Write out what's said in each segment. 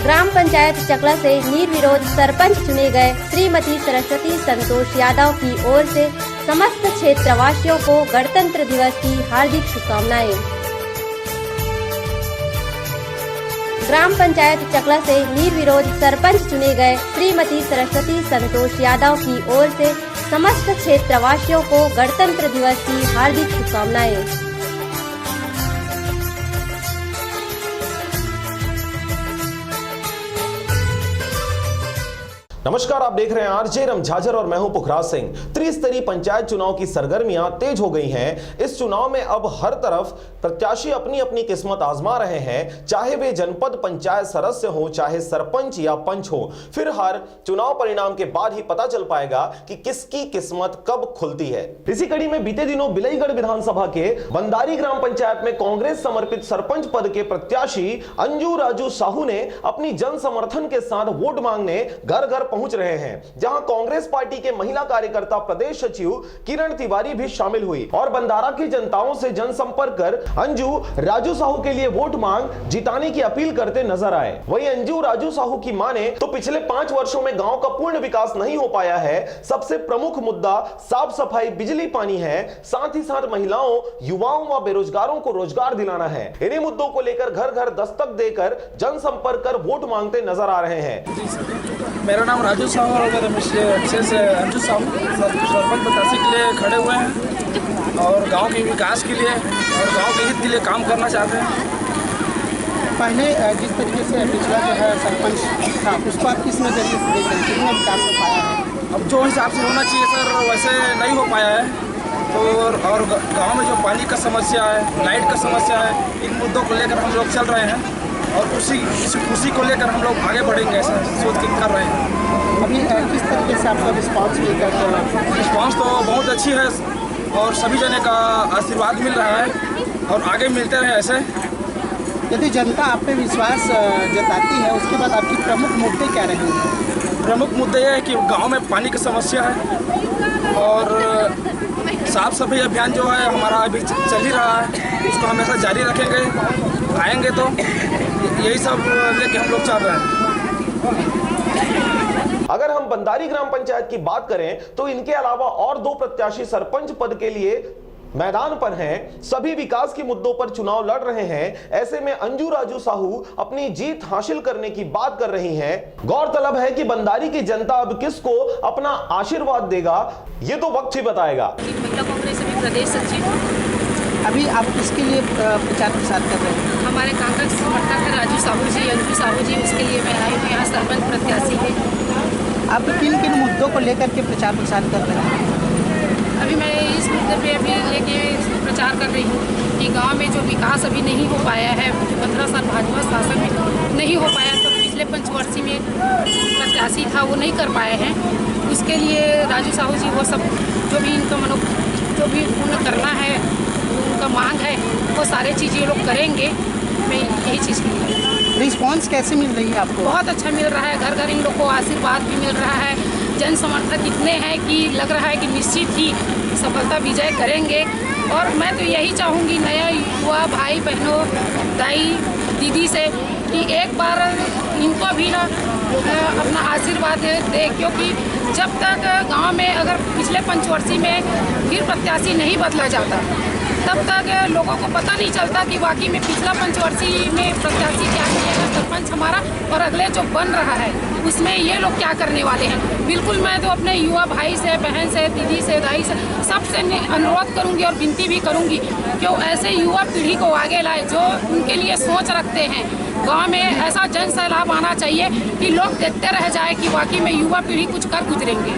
ग्राम पंचायत चकला से निर्विरोध सरपंच चुने गए श्रीमती सरस्वती संतोष यादव की ओर से समस्त क्षेत्रवासियों को गणतंत्र दिवस की हार्दिक शुभकामनाएं। ग्राम पंचायत चकला से निर्विरोध सरपंच चुने गए श्रीमती सरस्वती संतोष यादव की ओर से समस्त क्षेत्रवासियों को गणतंत्र दिवस की हार्दिक शुभकामनाएं। नमस्कार, आप देख रहे हैं आरजे रमझाझर और मैं हूं पुखराज सिंह। त्रिस्तरीय पंचायत चुनाव की सरगर्मियां तेज हो गई हैं। इस चुनाव में अब हर तरफ प्रत्याशी अपनी अपनी किस्मत आजमा रहे हैं, चाहे वे जनपद पंचायत सदस्य हो, चाहे सरपंच या पंच हो। फिर हर चुनाव परिणाम के बाद ही पता चल पाएगा कि किसकी किस्मत कब खुलती है। इसी कड़ी में बीते दिनों बिलईगढ़ विधानसभा के बंदारी ग्राम पंचायत में कांग्रेस समर्पित सरपंच पद के प्रत्याशी अंजू राजू साहू ने अपनी जन समर्थन के साथ वोट मांगने घर घर पहुंच रहे हैं, जहां कांग्रेस पार्टी के महिला कार्यकर्ता प्रदेश सचिव किरण तिवारी भी शामिल हुई और बंदारा की जनताओं से जनसंपर्क कर अंजू राजू साहू के लिए वोट मांग जिताने की अपील करते नजर आए। वहीं अंजू राजू साहू की माने तो पिछले 5 वर्षों में गांव का पूर्ण विकास नहीं हो पाया है। सबसे प्रमुख मुद्दा साफ सफाई, बिजली, पानी है। साथ ही साथ महिलाओं, युवाओं व बेरोजगारों को रोजगार दिलाना है। इन्हीं मुद्दों को लेकर घर घर दस्तक देकर जनसंपर्क कर वोट मांगते नजर आ रहे हैं। मेरा नाम राजू साहू और अंजू साहू सरपंच प्रत्याशी के लिए खड़े हुए हैं और गांव के विकास के लिए और गांव के हित के लिए काम करना चाहते हैं। पहले जिस तरीके से पिछला जो है सरपंच था, उसको आप किस नजरिए से देख रहे हैं, कितना विकास हो पाया है? अब जो हिसाब से होना चाहिए सर, वैसे नहीं हो पाया है। तो और गांव में जो पानी का समस्या है, लाइट का समस्या है, इन मुद्दों को लेकर हम लोग चल रहे हैं और उसी को लेकर हम लोग आगे बढ़ेंगे, ऐसा सोच के कर रहे हैं। अभी किस तरीके से आपका रिस्पांस लेकर? रिस्पांस तो बहुत अच्छी है और सभी जने का आशीर्वाद मिल रहा है और आगे मिलते रहे ऐसे। यदि जनता आप पे विश्वास जताती है, उसके बाद आपकी प्रमुख मुद्दे क्या रहेंगे? प्रमुख मुद्दे ये है कि गांव में पानी की समस्या है और साफ सफाई अभियान जो है हमारा अभी चल ही रहा है, उसको हमेशा जारी रखेंगे। आएंगे तो यही सब लेके हम लोग चल रहे हैं। अगर हम बंदारी ग्राम पंचायत की बात करें तो इनके अलावा और 2 प्रत्याशी सरपंच पद के लिए मैदान पर हैं। सभी विकास के मुद्दों पर चुनाव लड़ रहे हैं। ऐसे में अंजू राजू साहू अपनी जीत हासिल करने की बात कर रही हैं। गौरतलब है कि बंदारी की जनता अब किसको अपना आशीर्वाद देगा, ये तो वक्त ही बताएगा। महिला कांग्रेस अभी प्रदेश सचिव। अभी आप किसके लिए प्रचार प्रसार कर रहे हैं? हमारे कांग्रेस समर्थक है राजू साहू जी, अंजू साहू जी, उसके लिए मैं आई हूँ। यहाँ सरपंच प्रत्याशी है। आप किन किन मुद्दों को लेकर के प्रचार प्रसार कर रहे हैं? अभी मैं इस मुद्दे पे अभी लेके प्रचार कर रही हूँ कि गांव में जो विकास अभी नहीं हो पाया है, 15 साल भाजपा शासन में नहीं हो पाया, तो पिछले पंचवर्षीय में प्रत्याशी था वो नहीं कर पाए हैं। उसके लिए राजू साहू जी वो सब जो भी इनका जो भी पूर्ण करना है, उनका मांग है, वो सारे चीज़ ये लोग करेंगे। मैं यही चीज़ के लिए। रिस्पांस कैसे मिल रही है आपको? बहुत अच्छा मिल रहा है। घर घर इन लोग को आशीर्वाद भी मिल रहा है। जन समर्थक इतने हैं कि लग रहा है कि निश्चित ही सफलता विजय करेंगे। और मैं तो यही चाहूँगी नया युवा भाई बहनों, दाई दीदी से कि एक बार इनको भी ना अपना आशीर्वाद दे, क्योंकि जब तक गांव में अगर पिछले पंचवर्षीय में फिर प्रत्याशी नहीं बदला जाता, तब तक लोगों को पता नहीं चलता कि वाकई में पिछला पंचवर्षीय में प्रत्याशी क्या किया सरपंच हमारा और अगले जो बन रहा है उसमें ये लोग क्या करने वाले हैं। बिल्कुल मैं तो अपने युवा भाई से, बहन से, दीदी से, दाई से, सबसे अनुरोध करूंगी और विनती भी करूंगी कि वो ऐसे युवा पीढ़ी को आगे लाए जो उनके लिए सोच रखते हैं। गांव में ऐसा जन सैलाब आना चाहिए कि लोग देखते रह जाए कि वाकई में युवा पीढ़ी कुछ कर गुजरेंगे।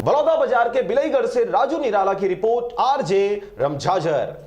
बलौदा बाजार के बिलईगढ़ से राजू निराला की रिपोर्ट, आरजे रमझाझर।